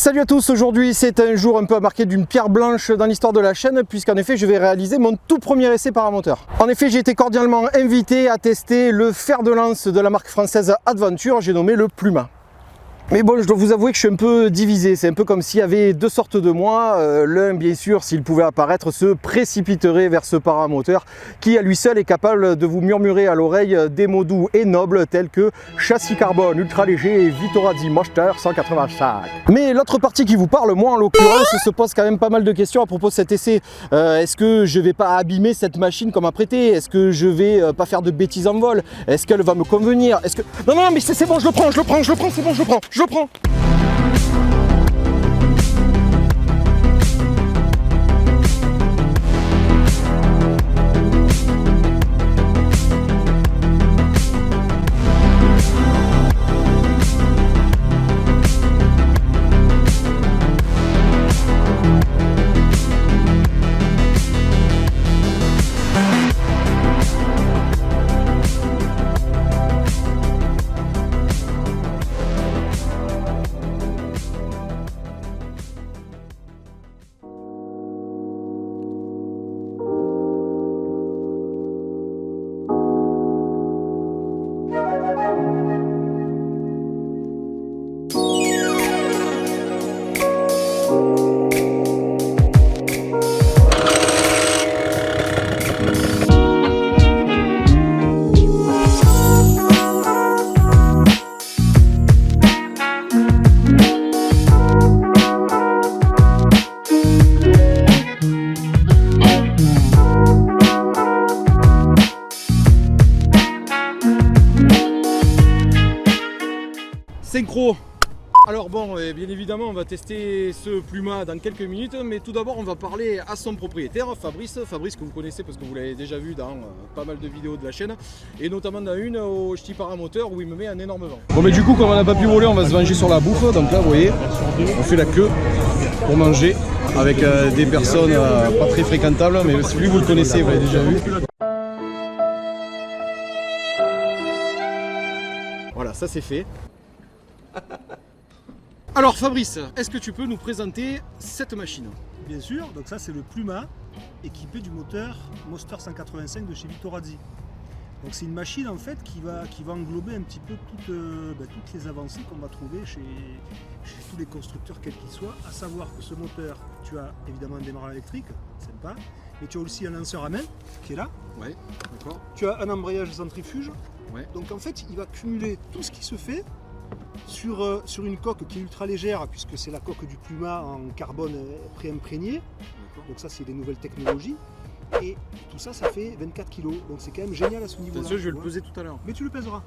Salut à tous, aujourd'hui c'est un jour un peu marqué d'une pierre blanche dans l'histoire de la chaîne puisqu'en effet je vais réaliser mon tout premier essai paramoteur. En effet j'ai été cordialement invité à tester le fer de lance de la marque française Adventure, j'ai nommé le Pluma. Mais bon, je dois vous avouer que je suis un peu divisé, c'est un peu comme s'il y avait deux sortes de moi. L'un, bien sûr, s'il pouvait apparaître, se précipiterait vers ce paramoteur qui à lui seul est capable de vous murmurer à l'oreille des mots doux et nobles tels que châssis carbone ultra léger et Vitorazzi moteur 185. Mais l'autre partie qui vous parle, moi en l'occurrence, se pose quand même pas mal de questions à propos de cet essai. Est-ce que je vais pas abîmer cette machine comme apprêté? Est-ce que je vais pas faire de bêtises en vol? Est-ce qu'elle va me convenir? Est-ce que... Non, mais c'est bon, je le prends, c'est bon, je le prends. Je le prends. Synchro. Alors bon, bien évidemment on va tester ce Pluma dans quelques minutes, mais tout d'abord on va parler à son propriétaire, Fabrice que vous connaissez parce que vous l'avez déjà vu dans pas mal de vidéos de la chaîne, et notamment dans une au ch'ti paramoteur où il me met un énorme vent. Bon mais du coup comme on n'a pas pu voler, on va se venger sur la bouffe, donc là vous voyez, on fait la queue pour manger avec des personnes pas très fréquentables, mais lui vous le connaissez, vous l'avez déjà vu. Voilà, ça c'est fait. Alors Fabrice, est-ce que tu peux nous présenter cette machine? Bien sûr, donc ça c'est le Pluma équipé du moteur Monster 185 de chez Vitorazzi. Donc c'est une machine en fait qui va englober un petit peu toutes les avancées qu'on va trouver chez tous les constructeurs quels qu'ils soient, à savoir que ce moteur, tu as évidemment un démarreur électrique, sympa, mais tu as aussi un lanceur à main qui est là. Ouais, d'accord. Tu as un embrayage centrifuge. Ouais. Donc en fait il va cumuler tout ce qui se fait sur une coque qui est ultra légère, puisque c'est la coque du Pluma en carbone pré-imprégné. Donc ça c'est des nouvelles technologies. Et tout ça, ça fait 24 kg. Donc c'est quand même génial à ce niveau-là. Bien sûr, je vais le peser tout à l'heure. Mais tu le pèseras.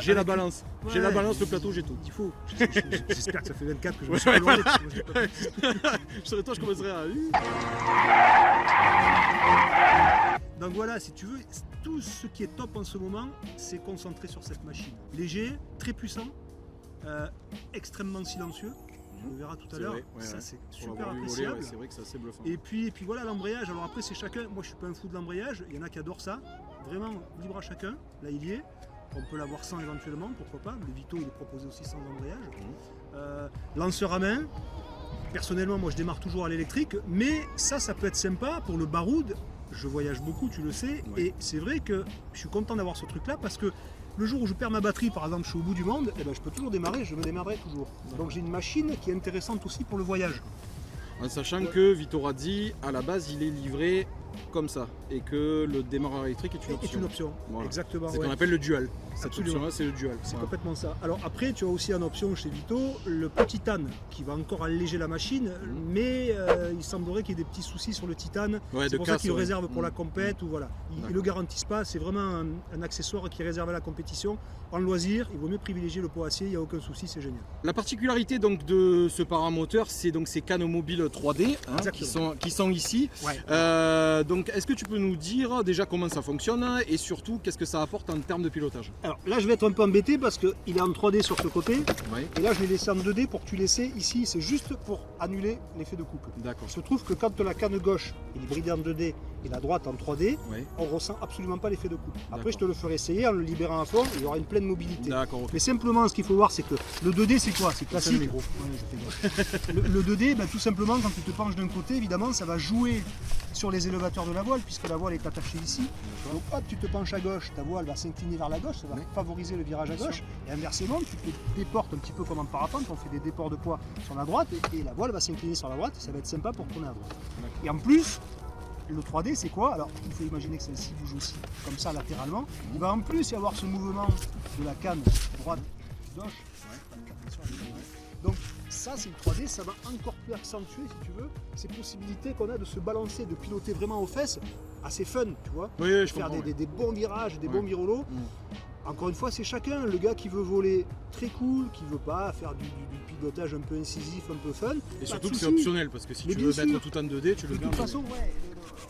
J'ai la balance. Ouais, j'ai la balance, le plateau, j'ai tout. Il faut. J'espère que ça fait 24 que je me suis prolongé. Je serais toi, je commencerais à... Donc voilà, si tu veux, tout ce qui est top en ce moment, c'est concentré sur cette machine. Léger, très puissant, extrêmement silencieux. On le verra tout à l'heure. Ça c'est super appréciable. C'est vrai que c'est assez bluffant. Et puis voilà l'embrayage. Alors après c'est chacun. Moi je suis pas un fou de l'embrayage. Il y en a qui adorent ça. Vraiment libre à chacun. Là il y est. On peut l'avoir sans éventuellement, pourquoi pas. Le Vito il est proposé aussi sans embrayage. Lanceur à main. Personnellement moi je démarre toujours à l'électrique. Mais ça peut être sympa pour le baroud. Je voyage beaucoup, tu le sais. Ouais. Et c'est vrai que je suis content d'avoir ce truc là parce que le jour où je perds ma batterie, par exemple, je suis au bout du monde, eh ben, je peux toujours démarrer, je me démarrerai toujours. Donc j'ai une machine qui est intéressante aussi pour le voyage. En sachant que Vitorazzi, à la base, il est livré comme ça, et que le démarreur électrique est une option. C'est une option, voilà. Exactement. C'est ce qu'on appelle le dual. Cette Absolument. option-là, c'est le dual. C'est Voilà. complètement ça. Alors après, tu as aussi en option chez Vito le petit titane qui va encore alléger la machine, mais il semblerait qu'il y ait des petits soucis sur le titane. Ouais, c'est pour ça qu'ils le réservent pour la Mmh. compète ou voilà. Ils le garantissent pas. C'est vraiment un accessoire qui est réservé à la compétition. En loisir, il vaut mieux privilégier le pot acier. Il n'y a aucun souci, c'est génial. La particularité donc de ce paramoteur, c'est donc ces canaux mobiles 3D qui sont ici. Ouais. Donc, est-ce que tu peux nous dire déjà comment ça fonctionne et surtout qu'est-ce que ça apporte en termes de pilotage? Alors là, je vais être un peu embêté parce qu'il est en 3D sur ce côté. Ouais. Et là, je l'ai laissé en 2D pour que tu laisses ici. C'est juste pour annuler l'effet de couple. D'accord. Il se trouve que quand la canne gauche est bridée en 2D et la droite en 3D, on ne ressent absolument pas l'effet de coupe. Après, je te le ferai essayer en le libérant à fond, il y aura une pleine mobilité. Mais simplement, ce qu'il faut voir, c'est que le 2D, c'est quoi? C'est classique. Le 2D, tout simplement, quand tu te penches d'un côté, évidemment, ça va jouer sur les élévateurs de la voile, puisque la voile est attachée ici. Donc hop, tu te penches à gauche, ta voile va s'incliner vers la gauche, ça va favoriser le virage à gauche. Et inversement, tu te déportes un petit peu comme en parapente, on fait des déports de poids sur la droite, et la voile va s'incliner sur la droite, et ça va être sympa pour tourner à droite. Et en plus, le 3D, c'est quoi? Alors, il faut imaginer que celle-ci bouge aussi, comme ça, latéralement. Il va en plus y avoir ce mouvement de la canne droite-gauche. Donc, ça, c'est le 3D, ça va encore plus accentuer, si tu veux, ces possibilités qu'on a de se balancer, de piloter vraiment aux fesses, assez fun, tu vois. Faire des bons virages, des bons virolos. Encore une fois, c'est chacun. Le gars qui veut voler très cool, qui veut pas faire du pilotage un peu incisif, un peu fun. Et surtout que c'est optionnel, parce que si tu veux mettre tout en 2D, tu le mets en 2D. De toute façon,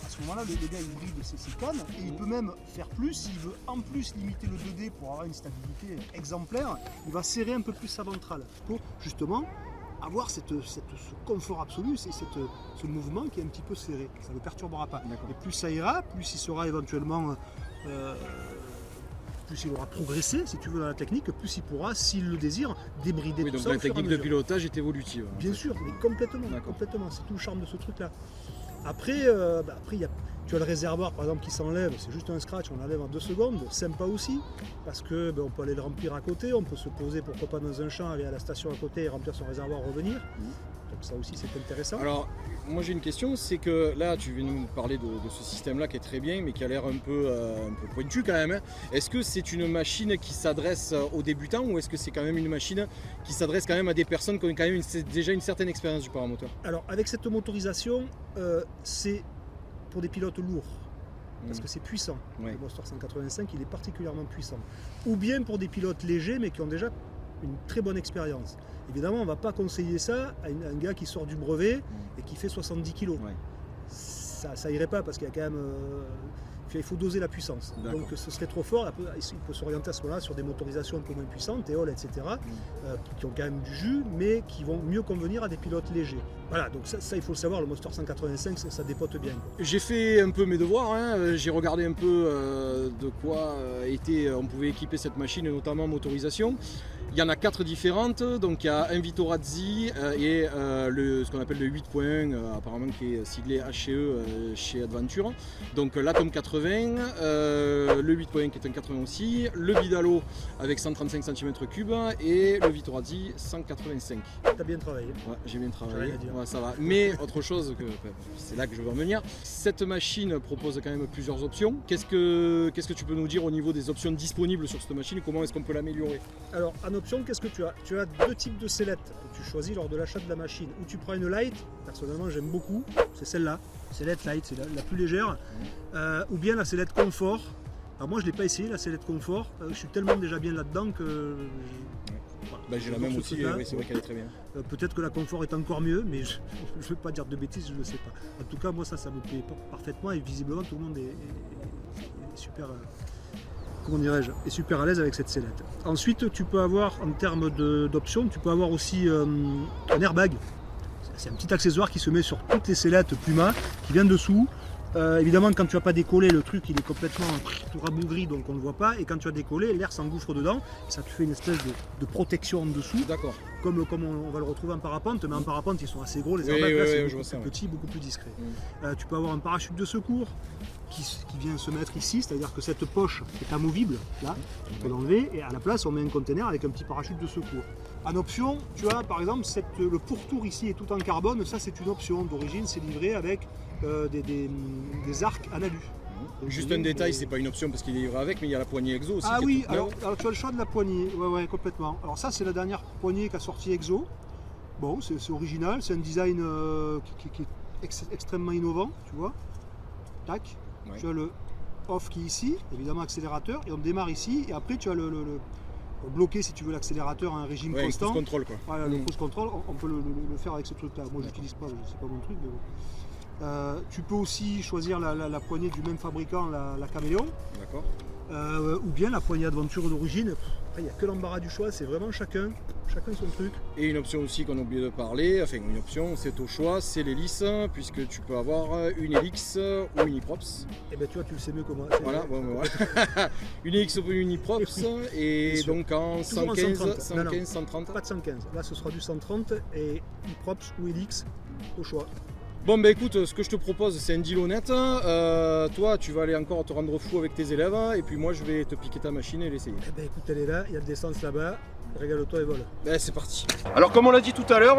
à ce moment-là, le gars il bride ses cannes et il peut même faire plus. S'il veut en plus limiter le 2D pour avoir une stabilité exemplaire, il va serrer un peu plus sa ventrale pour justement avoir ce confort absolu, c'est ce mouvement qui est un petit peu serré. Ça ne le perturbera pas. Et plus ça ira, plus il sera éventuellement... plus il aura progressé, si tu veux, dans la technique, plus il pourra, s'il le désire, débrider tout donc ça. La technique de pilotage est évolutive. Bien sûr, mais complètement. C'est tout le charme de ce truc-là. Après, tu as le réservoir, par exemple, qui s'enlève, c'est juste un scratch, on l'enlève en 2 secondes, sympa aussi, parce que on peut aller le remplir à côté, on peut se poser, pourquoi pas, dans un champ, aller à la station à côté et remplir son réservoir, revenir. Donc ça aussi, c'est intéressant. Alors, moi j'ai une question, c'est que là, tu viens nous parler de ce système-là qui est très bien, mais qui a l'air un peu pointu quand même. Est-ce que c'est une machine qui s'adresse aux débutants, ou est-ce que c'est quand même une machine qui s'adresse quand même à des personnes qui ont quand même déjà une certaine expérience du paramoteur? Alors, avec cette motorisation, c'est pour des pilotes lourds. Parce que c'est puissant. Le Monster 185, il est particulièrement puissant. Ou bien pour des pilotes légers, mais qui ont déjà une très bonne expérience. Évidemment, on ne va pas conseiller ça à un gars qui sort du brevet et qui fait 70 kg. Ça irait pas, parce qu'il y a quand même... il faut doser la puissance. Donc ce serait trop fort. Il peut s'orienter à ce moment-là sur des motorisations un peu moins puissantes, Éole, etc., qui ont quand même du jus, mais qui vont mieux convenir à des pilotes légers. Voilà, donc ça il faut le savoir, le Monster 185, ça dépote bien. J'ai fait un peu mes devoirs, j'ai regardé un peu de quoi on pouvait équiper cette machine, notamment motorisation. Il y en a 4 différentes, donc il y a un Vitorazzi et ce qu'on appelle le 8.1, apparemment qui est siglé HE chez Adventure. Donc l'Atom 80, le 8.1 qui est un 80 aussi, le Vidalo avec 135 cm3 et le Vitorazzi 185. T'as bien travaillé. Ouais, j'ai bien travaillé, ça va. Mais autre chose, c'est là que je veux en venir, cette machine propose quand même plusieurs options. Qu'est-ce que tu peux nous dire au niveau des options disponibles sur cette machine et comment est-ce qu'on peut l'améliorer? Alors, en option, qu'est-ce que tu as? Tu as 2 types de sellettes que tu choisis lors de l'achat de la machine. Ou tu prends une light, personnellement j'aime beaucoup, c'est celle-là, sellette light, c'est la plus légère. Ou bien la sellette confort. Alors moi je ne l'ai pas essayé, la sellette confort, je suis tellement déjà bien là-dedans que... j'ai la même aussi, c'est vrai qu'elle est très bien. Peut-être que la confort est encore mieux, mais je ne veux pas dire de bêtises, je ne le sais pas. En tout cas, moi ça me plaît parfaitement, et visiblement tout le monde est super... comment dirais-je, est super à l'aise avec cette sellette. Ensuite, tu peux avoir, en termes d'options, tu peux avoir aussi un airbag. C'est un petit accessoire qui se met sur toutes les sellettes Puma, qui vient dessous. Évidemment, quand tu n'as pas décollé, le truc il est complètement tout rabougri, donc on ne le voit pas. Et quand tu as décollé, l'air s'engouffre dedans. Et ça te fait une espèce de protection en dessous. D'accord. Comme on va le retrouver en parapente, mais en parapente ils sont assez gros, les airbags là c'est beaucoup plus petit, beaucoup plus discret. Tu peux avoir un parachute de secours qui vient se mettre ici, c'est-à-dire que cette poche est amovible, là, on peut l'enlever, et à la place on met un container avec un petit parachute de secours. En option, tu as par exemple le pourtour ici est tout en carbone, ça c'est une option, d'origine c'est livré avec des arcs en alu. Donc, juste un détail, c'est pas une option parce qu'il est livré avec, mais il y a la poignée EXO aussi. Ah oui, alors tu as le choix de la poignée, ouais complètement. Alors ça c'est la dernière poignée qu'a sorti EXO. Bon, c'est original, c'est un design qui est extrêmement innovant, tu vois. Tac, tu as le off qui est ici, évidemment accélérateur, et on démarre ici, et après tu as le bloquer si tu veux l'accélérateur à un régime constant. Le cruise control quoi. Voilà, le cruise control, on peut le faire avec ce truc là. Moi j'utilise pas, c'est pas mon truc, mais bon. Tu peux aussi choisir la poignée du même fabricant, la Caméléon. D'accord. Ou bien la poignée Adventure d'origine. Après, il n'y a que l'embarras du choix, c'est vraiment chacun son truc. Et une option aussi qu'on a oublié de parler, enfin une option, c'est au choix, c'est l'hélice, puisque tu peux avoir une Helix ou une Uniprops. Et bien tu vois, tu le sais mieux que moi. Voilà, bon, voilà. Une Helix ou une Uniprops, et donc en 115, 130. Pas de 115, là ce sera du 130 et Uniprops ou Helix au choix. Bon bah écoute, ce que je te propose c'est un deal honnête. Toi tu vas aller encore te rendre fou avec tes élèves et puis moi je vais te piquer ta machine et l'essayer. Eh ben écoute, elle est là, il y a de l'essence là-bas, régale-toi et vole. Ben c'est parti. Alors comme on l'a dit tout à l'heure,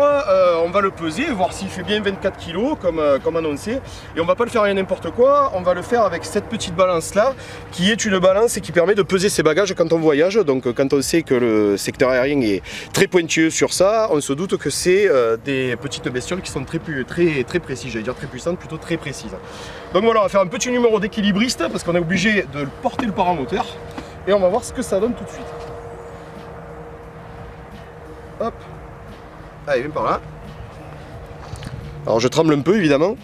on va le peser, voir s'il fait bien 24 kg comme annoncé. Et on va pas le faire à n'importe quoi, on va le faire avec cette petite balance là, qui est une balance et qui permet de peser ses bagages quand on voyage. Donc quand on sait que le secteur aérien est très pointilleux sur ça, on se doute que c'est des petites bestioles qui sont très précises, j'allais dire très puissantes, plutôt très précises. Donc voilà, on va faire un petit numéro d'équilibriste parce qu'on est obligé de porter le paramoteur. Et on va voir ce que ça donne tout de suite. Hop. Allez, viens par là. Alors je tremble un peu évidemment.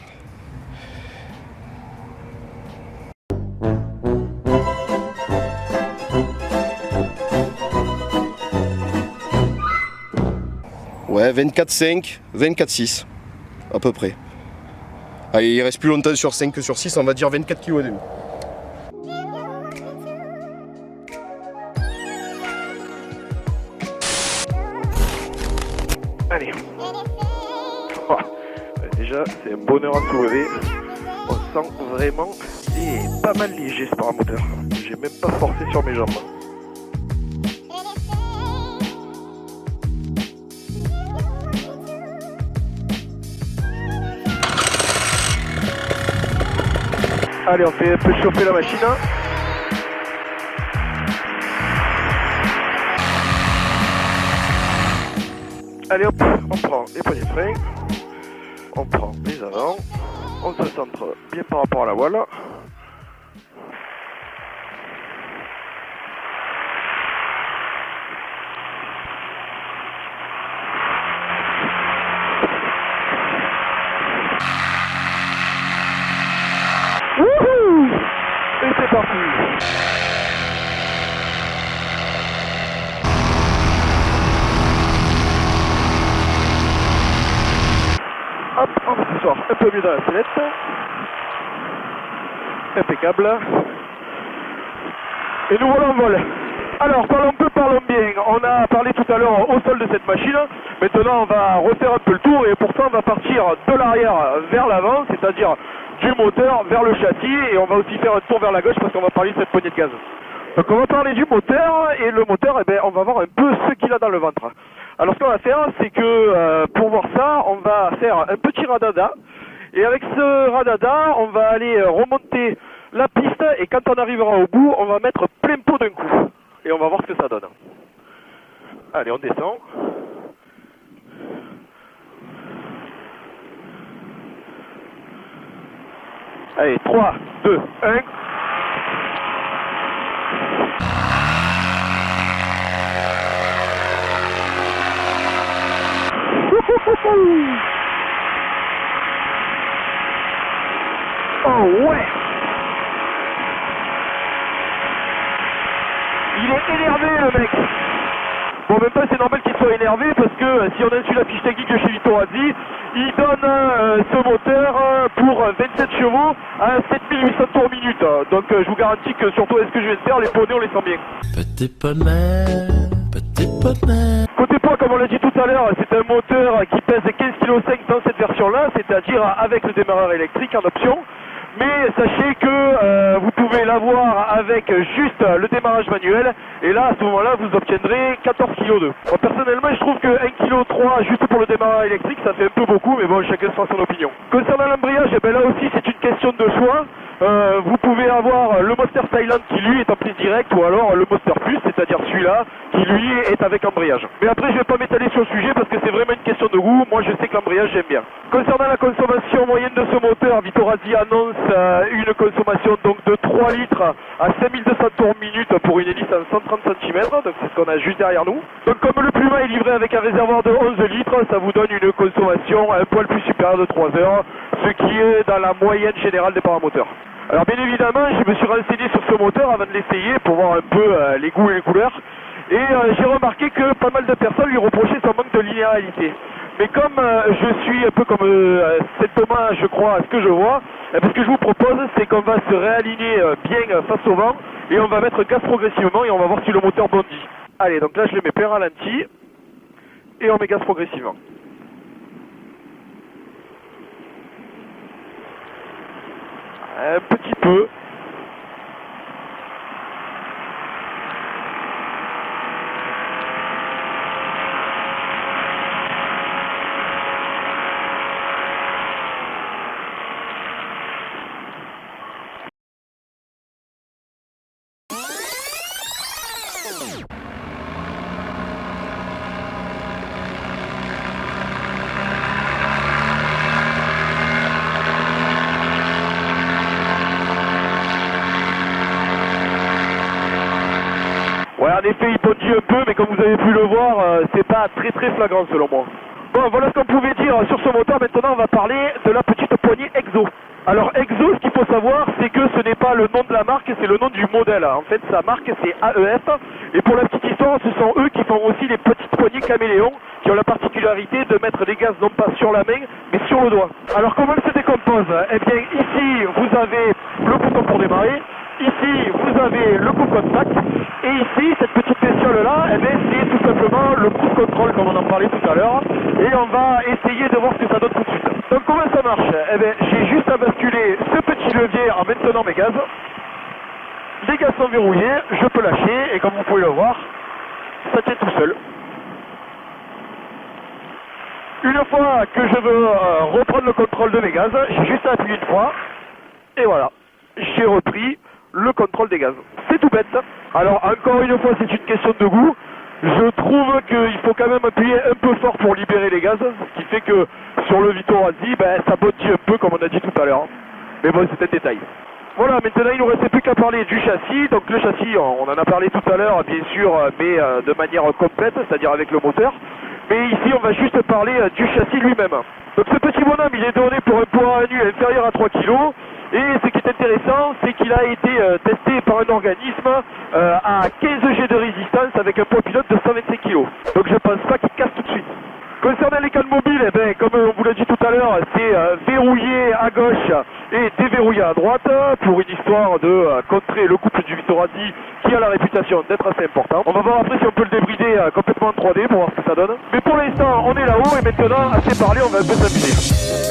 Ouais, 24,5, 24,6 à peu près. Allez, il reste plus longtemps sur 5 que sur 6, on va dire 24,5 kg. Allez. Oh, déjà, c'est un bonheur à soulever. On sent vraiment qu'il est pas mal léger ce paramoteur. J'ai même pas forcé sur mes jambes. Allez, on fait un peu chauffer la machine. Allez hop, on prend les poignées de frein, on prend les avants, on se centre bien par rapport à la voile. Wouhou! Et c'est parti! Hop, on va s'asseoir un peu mieux dans la sellette. Impeccable. Et nous voilà en vol. Alors, parlons peu, parlons bien. On a parlé tout à l'heure au sol de cette machine. Maintenant, on va refaire un peu le tour et pour ça, on va partir de l'arrière vers l'avant, c'est-à-dire du moteur vers le châssis. Et on va aussi faire un tour vers la gauche parce qu'on va parler de cette poignée de gaz. Donc, on va parler du moteur et le moteur, eh bien, on va voir un peu ce qu'il a dans le ventre. Alors ce qu'on va faire, c'est que pour voir ça, on va faire un petit radada. Et avec ce radada, on va aller remonter la piste. Et quand on arrivera au bout, on va mettre plein pot d'un coup. Et on va voir ce que ça donne. Allez, on descend. Allez, 3, 2, 1. Oh ouais! Il est énervé le mec! Bon, en même temps c'est normal qu'il soit énervé parce que si on a su la fiche technique de chez Vitorazzi, il donne ce moteur pour 27 chevaux à 7800 tours minute. Donc je vous garantis que surtout est-ce que je vais le faire, les poneys on les sent bien. Petit poney, petit poney. Côté poids, comme on l'a dit tout à l'heure, c'est un moteur qui pèse 15,5 kg dans cette version-là, c'est-à-dire avec le démarreur électrique en option. Mais sachez que vous pouvez l'avoir avec juste le démarrage manuel et là à ce moment-là vous obtiendrez 14,2 kg. Moi personnellement je trouve que 1,3 kg juste pour le démarrage électrique ça fait un peu beaucoup, mais bon chacun se fera son opinion. Concernant l'embrayage, eh ben là aussi c'est une question de choix. Vous pouvez avoir le Monster Thailand qui lui est en prise directe ou alors le Monster Plus, c'est-à-dire celui-là qui lui est avec embrayage. Mais après je vais pas m'étaler sur le sujet parce que c'est vraiment une question de goût, moi je sais que l'embrayage j'aime bien. Concernant la consommation moyenne de ce moteur, Vitorazzi annonce une consommation donc de 3 litres à 5200 tours minute pour une hélice en 130 cm, donc c'est ce qu'on a juste derrière nous. Donc comme le Pluma est livré avec un réservoir de 11 litres, ça vous donne une consommation un poil plus supérieure de 3 heures, ce qui est dans la moyenne générale des paramoteurs. Alors bien évidemment, je me suis renseigné sur ce moteur avant de l'essayer pour voir un peu les goûts et les couleurs. Et j'ai remarqué que pas mal de personnes lui reprochaient son manque de linéarité. Mais comme je suis un peu comme Saint Thomas, je crois, à ce que je vois, ce que je vous propose, c'est qu'on va se réaligner bien face au vent et on va mettre gaz progressivement et on va voir si le moteur bondit. Allez, donc là je le mets plein ralenti et on met gaz progressivement. Un petit peu. Ouais, en effet, il bondit un peu, mais comme vous avez pu le voir, c'est pas très flagrant selon moi. Bon, voilà ce qu'on pouvait dire sur ce moteur. Maintenant, on va parler de la petite poignée Exo. Alors, Exo, ce qu'il faut savoir, c'est que ce n'est pas le nom de la marque, c'est le nom du modèle. En fait, sa marque, c'est AEF. Et pour la petite histoire, ce sont eux qui font aussi les petites poignées caméléon, qui ont la particularité de mettre les gaz non pas sur la main, mais sur le doigt. Alors, comment elle se décompose? Eh bien, ici, vous avez le bouton pour démarrer. Ici, vous avez le coup contact, et ici, cette petite bestiole-là, eh bien, c'est tout simplement le cruise control, comme on en parlait tout à l'heure, et on va essayer de voir ce que ça donne tout de suite. Donc, comment ça marche? Eh bien, j'ai juste à basculer ce petit levier en maintenant mes gaz. Les gaz sont verrouillés, je peux lâcher, et comme vous pouvez le voir, ça tient tout seul. Une fois que je veux reprendre le contrôle de mes gaz, j'ai juste à appuyer une fois, et voilà, j'ai repris le contrôle des gaz. C'est tout bête. Alors encore une fois, c'est une question de goût. Je trouve qu'il faut quand même appuyer un peu fort pour libérer les gaz, ce qui fait que sur le Vittorazzi, ça bondit un peu comme on a dit tout à l'heure. Mais bon, c'est un détail. Voilà, maintenant il ne nous restait plus qu'à parler du châssis. Donc le châssis, on en a parlé tout à l'heure, bien sûr, mais de manière complète, c'est-à-dire avec le moteur. Mais ici, on va juste parler du châssis lui-même. Donc ce petit bonhomme, il est donné pour un poids nu inférieur à 3 kg. Et ce qui est intéressant, c'est qu'il a été testé par un organisme à 15 G de résistance avec un poids pilote de 125 kg. Donc je pense pas qu'il casse tout de suite. Concernant les cannes mobiles, eh bien, comme on vous l'a dit tout à l'heure, c'est verrouillé à gauche et déverrouillé à droite pour une histoire de contrer le couple du Vittorazzi qui a la réputation d'être assez important. On va voir après si on peut le débrider complètement en 3D pour voir ce que ça donne. Mais pour l'instant, on est là-haut et maintenant, assez parlé, on va un peu s'amuser.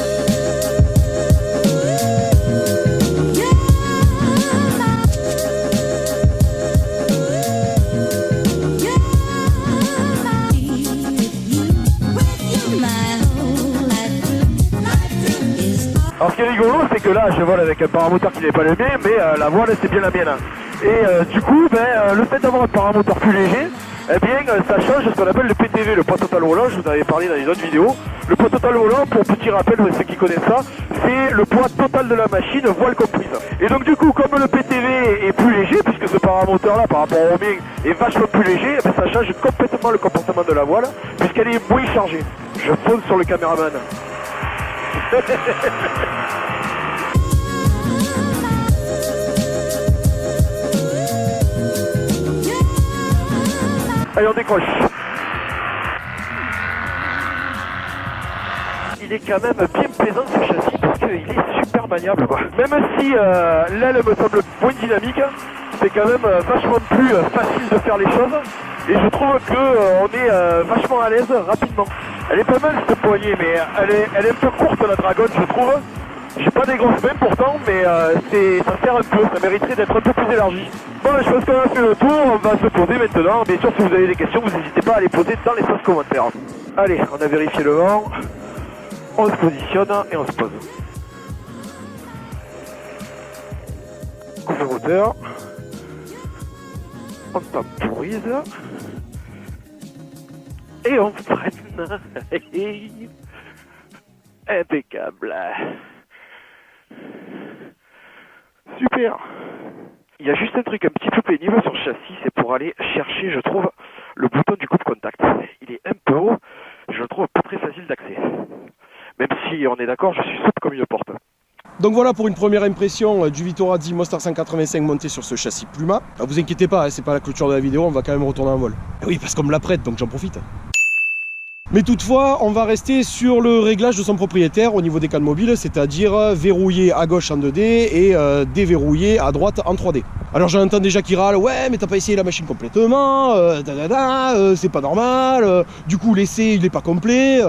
Alors ce qui est rigolo, c'est que là je vole avec un paramoteur qui n'est pas le mien, mais la voile c'est bien la mienne. Et du coup, le fait d'avoir un paramoteur plus léger, eh bien ça change ce qu'on appelle le PTV, le poids total volant. Je vous en avais parlé dans les autres vidéos. Le poids total volant, pour petit rappel, ceux qui connaissent ça, c'est le poids total de la machine, voile comprise. Et donc du coup, comme le PTV est plus léger, puisque ce paramoteur là par rapport au mien est vachement plus léger, eh bien, ça change complètement le comportement de la voile, puisqu'elle est moins chargée. Je fonce sur le caméraman. Allez, on décroche. Il est quand même bien plaisant ce châssis parce qu'il est super maniable quoi. Même si l'aile me semble moins dynamique, c'est quand même vachement plus facile de faire les choses. Et je trouve qu'on est vachement à l'aise rapidement. Elle est pas mal cette poignée, mais elle est un peu courte la Dragon, je trouve. J'ai pas des grosses mains pourtant, mais ça sert un peu, ça mériterait d'être un peu plus élargi. Bon, je pense qu'on a fait le tour, on va se poser maintenant. Bien sûr, si vous avez des questions, vous n'hésitez pas à les poser dans l'espace commentaire. Allez, on a vérifié le vent, on se positionne et on se pose. Coupe le moteur, on temporise. Et on freine. Impeccable. Super. Il y a juste un truc un petit peu pénible sur le châssis, c'est pour aller chercher, je trouve, le bouton du coupe-contact. Il est un peu haut, je le trouve pas très facile d'accès. Même si on est d'accord, je suis souple comme une porte. Donc voilà pour une première impression du Vitorazzi Monster 185 monté sur ce châssis Pluma. Alors vous inquiétez pas, hein, c'est pas la clôture de la vidéo, on va quand même retourner en vol. Et oui, parce qu'on me la prête, donc j'en profite. Mais toutefois, on va rester sur le réglage de son propriétaire au niveau des cannes mobiles, c'est-à-dire verrouiller à gauche en 2D et déverrouiller à droite en 3D. Alors j'en entends déjà qui râlent, ouais mais t'as pas essayé la machine complètement, c'est pas normal, du coup l'essai il est pas complet.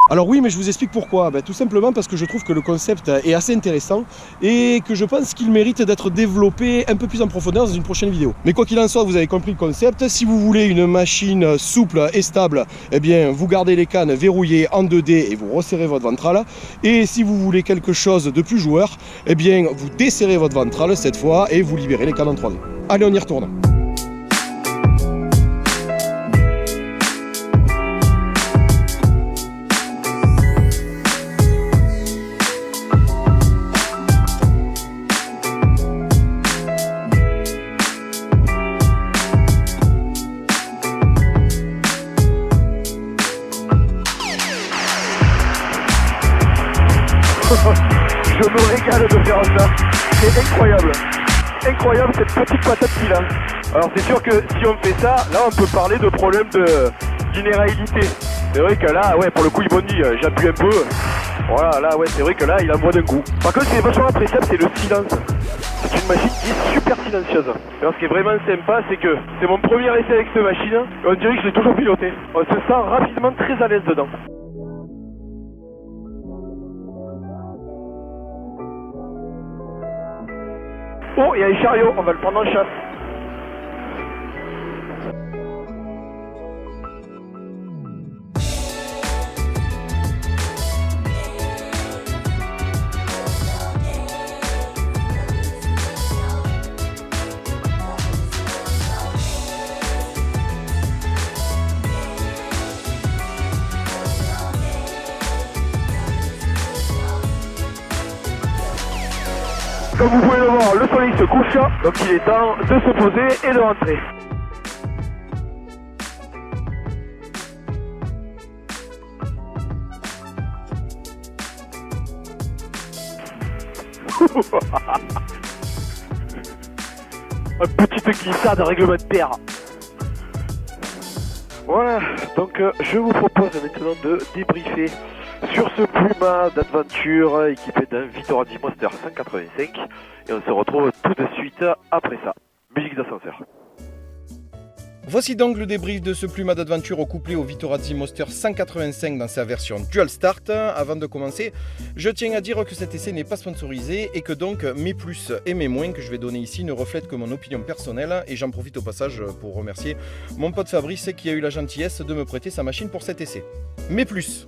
Alors oui, mais je vous explique pourquoi. Tout simplement parce que je trouve que le concept est assez intéressant et que je pense qu'il mérite d'être développé un peu plus en profondeur dans une prochaine vidéo. Mais quoi qu'il en soit, vous avez compris le concept. Si vous voulez une machine souple et stable, eh bien vous gardez les cannes verrouillées en 2D et vous resserrez votre ventrale. Et si vous voulez quelque chose de plus joueur, eh bien vous desserrez votre ventrale cette fois et vous libérez les cannes en 3D. Allez, on y retourne. Je me régale de faire ça, c'est incroyable. Incroyable cette petite patate qu'il a. Alors c'est sûr que si on fait ça, là on peut parler de problème de d'inérabilité. C'est vrai que là, ouais, pour le coup ils m'ont dit, j'appuie un peu. Voilà, là ouais, c'est vrai que là il envoie d'un coup. Par contre, ce qui est vachement appréciable, c'est le silence. C'est une machine qui est super silencieuse. Alors ce qui est vraiment sympa, c'est que c'est mon premier essai avec cette machine. Et on dirait que je l'ai toujours piloté. On se sent rapidement très à l'aise dedans. Oh, il y a un chariot, on va le prendre en chasse. Comme vous pouvez le voir, le soleil se couche, donc il est temps de se poser et de rentrer. Une petite glissade réglementaire. Voilà, donc je vous propose maintenant de débriefer sur ce Pluma d'aventure équipé d'un Vitorazzi Monster 185 et on se retrouve tout de suite après ça. Musique d'ascenseur. Voici donc le débrief de ce Pluma d'aventure couplé au Vitorazzi Monster 185 dans sa version Dual Start. Avant de commencer, je tiens à dire que cet essai n'est pas sponsorisé et que donc mes plus et mes moins que je vais donner ici ne reflètent que mon opinion personnelle, et j'en profite au passage pour remercier mon pote Fabrice qui a eu la gentillesse de me prêter sa machine pour cet essai. Mes plus: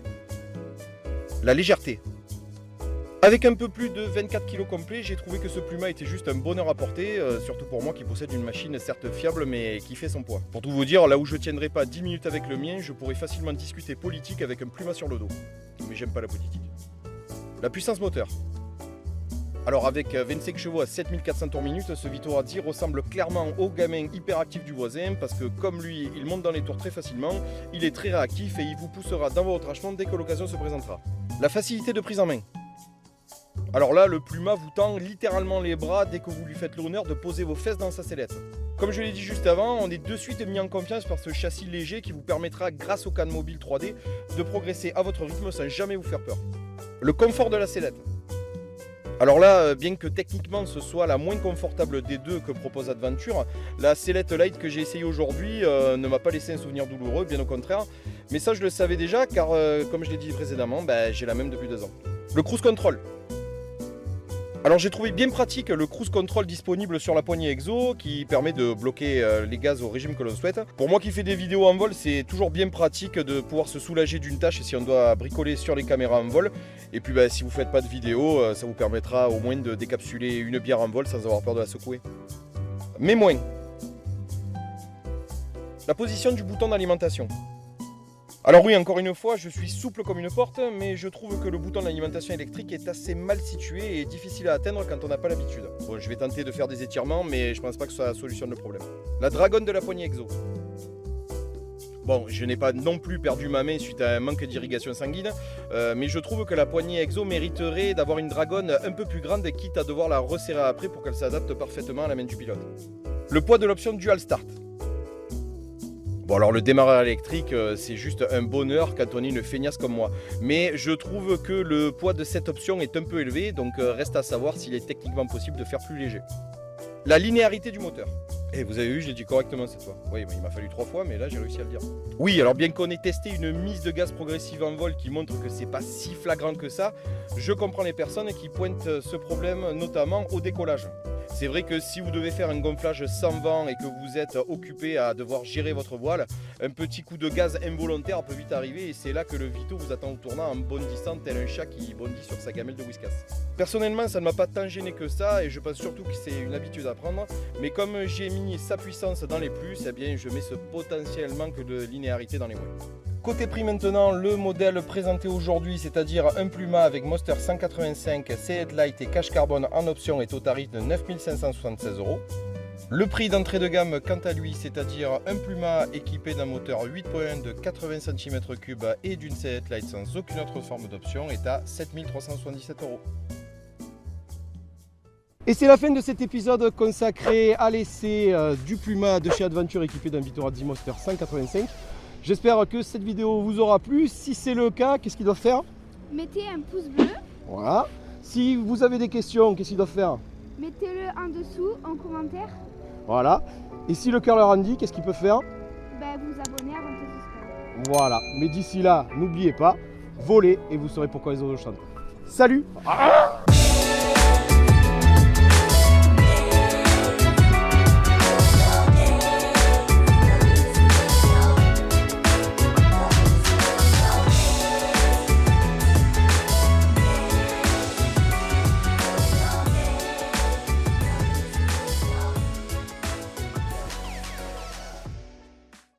la légèreté. Avec un peu plus de 24 kg complet, j'ai trouvé que ce Pluma était juste un bonheur à porter, surtout pour moi qui possède une machine certes fiable mais qui fait son poids. Pour tout vous dire, là où je tiendrai pas 10 minutes avec le mien, je pourrais facilement discuter politique avec un Pluma sur le dos. Mais j'aime pas la politique. La puissance moteur. Alors avec 25 chevaux à 7400 tours minute, ce Vitorazzi ressemble clairement au gamin hyperactif du voisin parce que comme lui, il monte dans les tours très facilement, il est très réactif et il vous poussera dans votre attachement dès que l'occasion se présentera. La facilité de prise en main. Alors là, le Pluma vous tend littéralement les bras dès que vous lui faites l'honneur de poser vos fesses dans sa sellette. Comme je l'ai dit juste avant, on est de suite mis en confiance par ce châssis léger qui vous permettra, grâce aux cannes mobiles 3D, de progresser à votre rythme sans jamais vous faire peur. Le confort de la sellette. Alors là, bien que techniquement ce soit la moins confortable des deux que propose Adventure, la sellette light que j'ai essayé aujourd'hui ne m'a pas laissé un souvenir douloureux, bien au contraire. Mais ça je le savais déjà car comme je l'ai dit précédemment, j'ai la même depuis 2 ans. Le cruise control. Alors j'ai trouvé bien pratique le cruise control disponible sur la poignée EXO qui permet de bloquer les gaz au régime que l'on souhaite. Pour moi qui fais des vidéos en vol, c'est toujours bien pratique de pouvoir se soulager d'une tâche si on doit bricoler sur les caméras en vol. Et puis si vous ne faites pas de vidéo, ça vous permettra au moins de décapsuler une bière en vol sans avoir peur de la secouer. Mais moins. La position du bouton d'alimentation. Alors oui, encore une fois, je suis souple comme une porte, mais je trouve que le bouton d'alimentation électrique est assez mal situé et difficile à atteindre quand on n'a pas l'habitude. Bon, je vais tenter de faire des étirements, mais je pense pas que ça solutionne le problème. La dragonne de la poignée EXO. Bon, je n'ai pas non plus perdu ma main suite à un manque d'irrigation sanguine, mais je trouve que la poignée Exo mériterait d'avoir une dragonne un peu plus grande, quitte à devoir la resserrer après pour qu'elle s'adapte parfaitement à la main du pilote. Le poids de l'option Dual Start. Bon alors le démarreur électrique c'est juste un bonheur quand on est une feignasse comme moi. Mais je trouve que le poids de cette option est un peu élevé, donc reste à savoir s'il est techniquement possible de faire plus léger. La linéarité du moteur. Et vous avez vu, je l'ai dit correctement cette fois. Oui, il m'a fallu 3 fois, mais là j'ai réussi à le dire. Oui, alors bien qu'on ait testé une mise de gaz progressive en vol qui montre que c'est pas si flagrant que ça, je comprends les personnes qui pointent ce problème notamment au décollage. C'est vrai que si vous devez faire un gonflage sans vent et que vous êtes occupé à devoir gérer votre voile, un petit coup de gaz involontaire peut vite arriver et c'est là que le Vito vous attend au tournant en bondissant tel un chat qui bondit sur sa gamelle de whiskas. Personnellement, ça ne m'a pas tant gêné que ça et je pense surtout que c'est une habitude à prendre, mais comme j'ai mis sa puissance dans les plus, eh bien je mets ce potentiel manque de linéarité dans les moins. Côté prix maintenant, le modèle présenté aujourd'hui, c'est-à-dire un Pluma avec Monster 185, C-Headlight et cache carbone en option est au tarif de 9 576 €. Le prix d'entrée de gamme quant à lui, c'est-à-dire un Pluma équipé d'un moteur 8.1 de 80 cm3 et d'une C-Headlight sans aucune autre forme d'option, est à 7 377 €. Et c'est la fin de cet épisode consacré à l'essai du Pluma de chez Adventure équipé d'un Vitorazzi Monster 185. J'espère que cette vidéo vous aura plu. Si c'est le cas, qu'est-ce qu'ils doivent faire? Mettez un pouce bleu. Voilà. Si vous avez des questions, qu'est-ce qu'ils doivent faire? Mettez-le en dessous, en commentaire. Voilà. Et si le cœur leur en dit, qu'est-ce qu'ils peuvent faire? Vous abonner avant de subscribe. Voilà. Mais d'ici là, n'oubliez pas, volez et vous saurez pourquoi les oiseaux chantent. Salut!